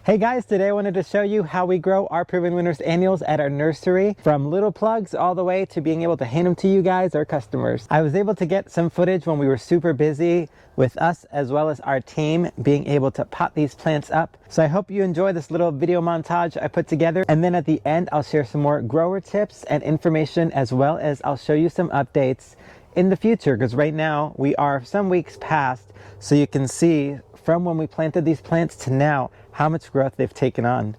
Hey guys, today I wanted to show you how we grow our Proven Winners annuals at our nursery, from little plugs all the way to being able to hand them to you guys, our customers. I was able to get some footage when we were super busy with us as well as our team being able to pot these plants up. So I hope you enjoy this little video montage I put together. And then at the end, I'll share some more grower tips and information, as well as I'll show you some updates in the future, because right now we are some weeks past, so you can see from when we planted these plants to now how much growth they've taken on.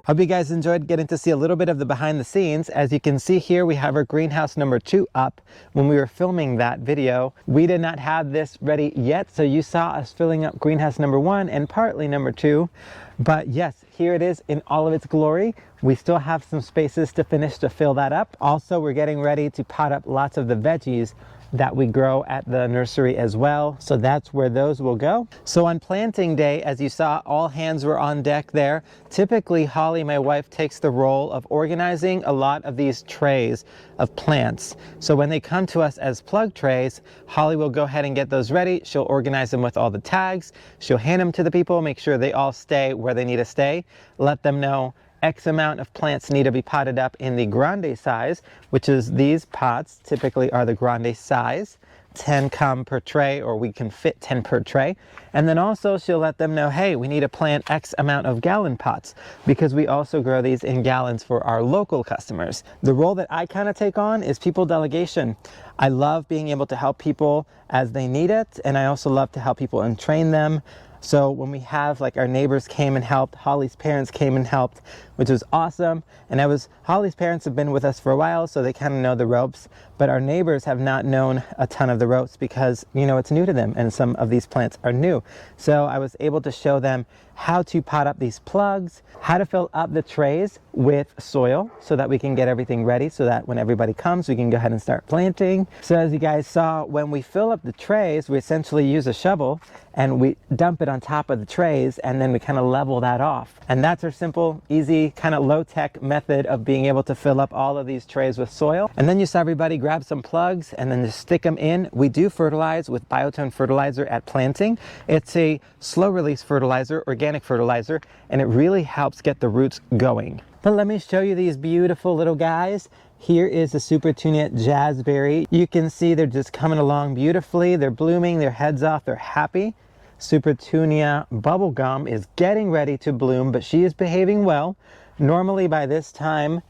Hope you guys enjoyed getting to see a little bit of the behind the scenes. As you can see here, we have our greenhouse number 2 up. When we were filming that video, we did not have this ready yet, so you saw us filling up greenhouse number 1 and partly number 2. But yes, here it is in all of its glory. We still have some spaces to finish to fill that up. Also, we're getting ready to pot up lots of the veggies that we grow at the nursery as well. So that's where those will go. So on planting day, as you saw, all hands were on deck there. Typically, Holly, my wife, takes the role of organizing a lot of these trays of plants. So when they come to us as plug trays, Holly will go ahead and get those ready. She'll organize them with all the tags. She'll hand them to the people, make sure they all stay where they need to stay, let them know X amount of plants need to be potted up in the grande size, which is these pots typically are the grande size. 10 come per tray, or we can fit 10 per tray. And then also she'll let them know, hey, we need to plant X amount of gallon pots, because we also grow these in gallons for our local customers. The role that I kind of take on is people delegation. I love being able to help people as they need it, and I also love to help people and train them. So when we have, like, our neighbors came and helped, Holly's parents came and helped, which was awesome. And Holly's parents have been with us for a while, so they kind of know the ropes, but our neighbors have not known a ton of the ropes because, you know, it's new to them and some of these plants are new. So I was able to show them how to pot up these plugs, how to fill up the trays with soil so that we can get everything ready so that when everybody comes, we can go ahead and start planting. So as you guys saw, when we fill up the trays, we essentially use a shovel and we dump it on top of the trays, and then we kind of level that off. And that's our simple, easy, kind of low-tech method of being able to fill up all of these trays with soil. And then you saw everybody grab some plugs and then just stick them in. We do fertilize with biotone fertilizer at planting. It's a slow release fertilizer, organic fertilizer, and it really helps get the roots going. But let me show you these beautiful little guys. Here is the Supertunia Jazzberry. You can see they're just coming along beautifully. They're blooming, their heads off, they're happy. Supertunia Bubblegum is getting ready to bloom, but she is behaving well. Normally by this time,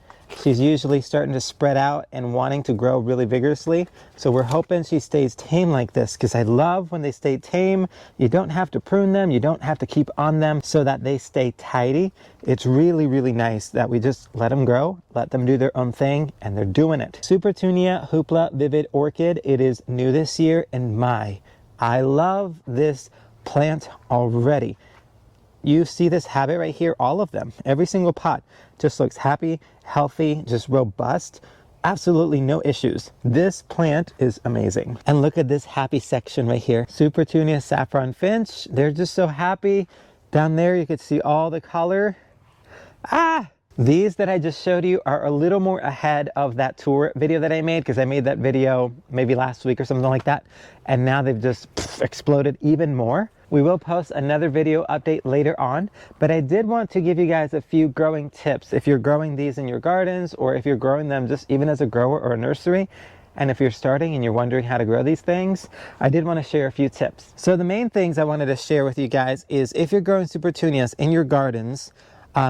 she's usually starting to spread out and wanting to grow really vigorously. So we're hoping she stays tame like this, because I love when they stay tame. You don't have to prune them. You don't have to keep on them so that they stay tidy. It's really, really nice that we just let them grow, let them do their own thing, and they're doing it. Supertunia Hoopla Vivid Orchid. It is new this year, and I love this plant already. You see this habit right here, all of them, every single pot just looks happy, healthy, just robust. Absolutely no issues. This plant is amazing. And look at this happy section right here. Supertunia Saffron Finch. They're just so happy. Down there you could see all the color. These that I just showed you are a little more ahead of that tour video that I made, because I made that video maybe last week or something like that. And now they've just exploded even more. We will post another video update later on, but I did want to give you guys a few growing tips. If you're growing these in your gardens, or if you're growing them just even as a grower or a nursery, and if you're starting and you're wondering how to grow these things, I did want to share a few tips. So the main things I wanted to share with you guys is if you're growing supertunias in your gardens,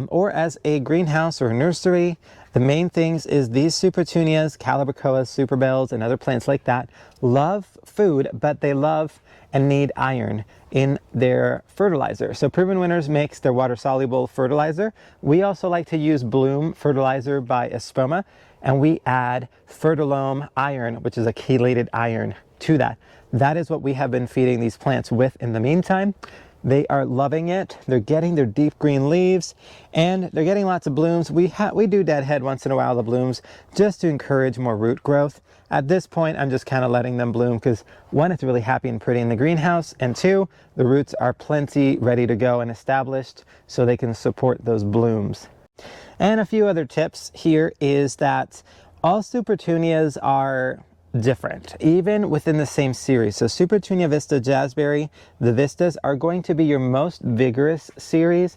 or as a greenhouse or a nursery, the main things is these supertunias, calibrachoas, superbells, and other plants like that love food, but they love and need iron in their fertilizer. So Proven Winners makes their water-soluble fertilizer. We also like to use Bloom fertilizer by Espoma, and we add Fertilome iron, which is a chelated iron, to that. That is what we have been feeding these plants with in the meantime. They are loving it. They're getting their deep green leaves, and they're getting lots of blooms. We do deadhead once in a while the blooms just to encourage more root growth. At this point, I'm just kind of letting them bloom because one, it's really happy and pretty in the greenhouse, and two, the roots are plenty ready to go and established so they can support those blooms. And a few other tips here is that all supertunias are different, even within the same series. So Supertunia Vista Jazzberry, the Vistas are going to be your most vigorous series.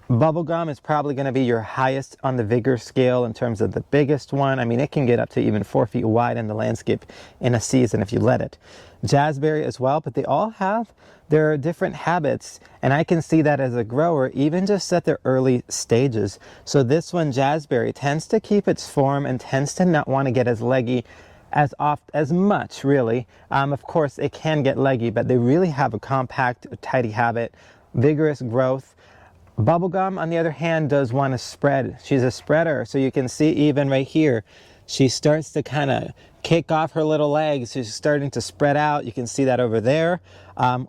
Bubblegum is probably going to be your highest on the vigor scale in terms of the biggest one. I mean, it can get up to even 4 feet wide in the landscape in a season if you let it. Jazzberry as well, but they all have their different habits, and I can see that as a grower, even just at their early stages. So this one, Jazzberry, tends to keep its form and tends to not want to get as leggy as much, really. Of course, it can get leggy, but they really have a compact, tidy habit, vigorous growth. Bubblegum, on the other hand, does want to spread. She's a spreader, so you can see even right here, she starts to kind of kick off her little legs. She's starting to spread out. You can see that over there.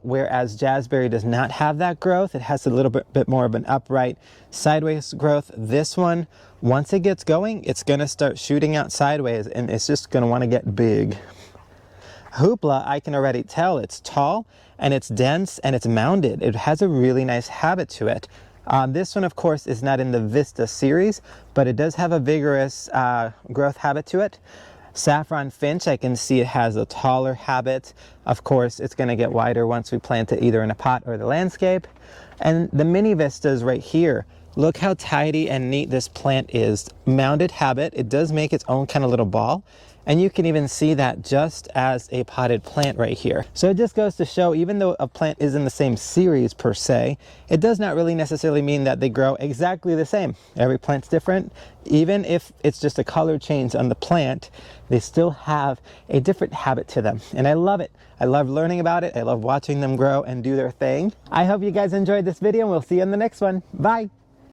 Whereas Jazzberry does not have that growth. It has a little bit more of an upright sideways growth. This one, once it gets going, it's going to start shooting out sideways, and it's just going to want to get big. Hoopla, I can already tell it's tall and it's dense and it's mounded. It has a really nice habit to it. This one, of course, is not in the Vista series, but it does have a vigorous growth habit to it. Saffron Finch, I can see it has a taller habit. Of course, it's going to get wider once we plant it either in a pot or the landscape. And the mini Vistas right here, look how tidy and neat this plant is. Mounded habit, it does make its own kind of little ball. And you can even see that just as a potted plant right here. So it just goes to show, even though a plant is in the same series per se, it does not really necessarily mean that they grow exactly the same. Every plant's different. Even if it's just a color change on the plant, they still have a different habit to them. And I love it. I love learning about it. I love watching them grow and do their thing. I hope you guys enjoyed this video, and we'll see you in the next one. Bye.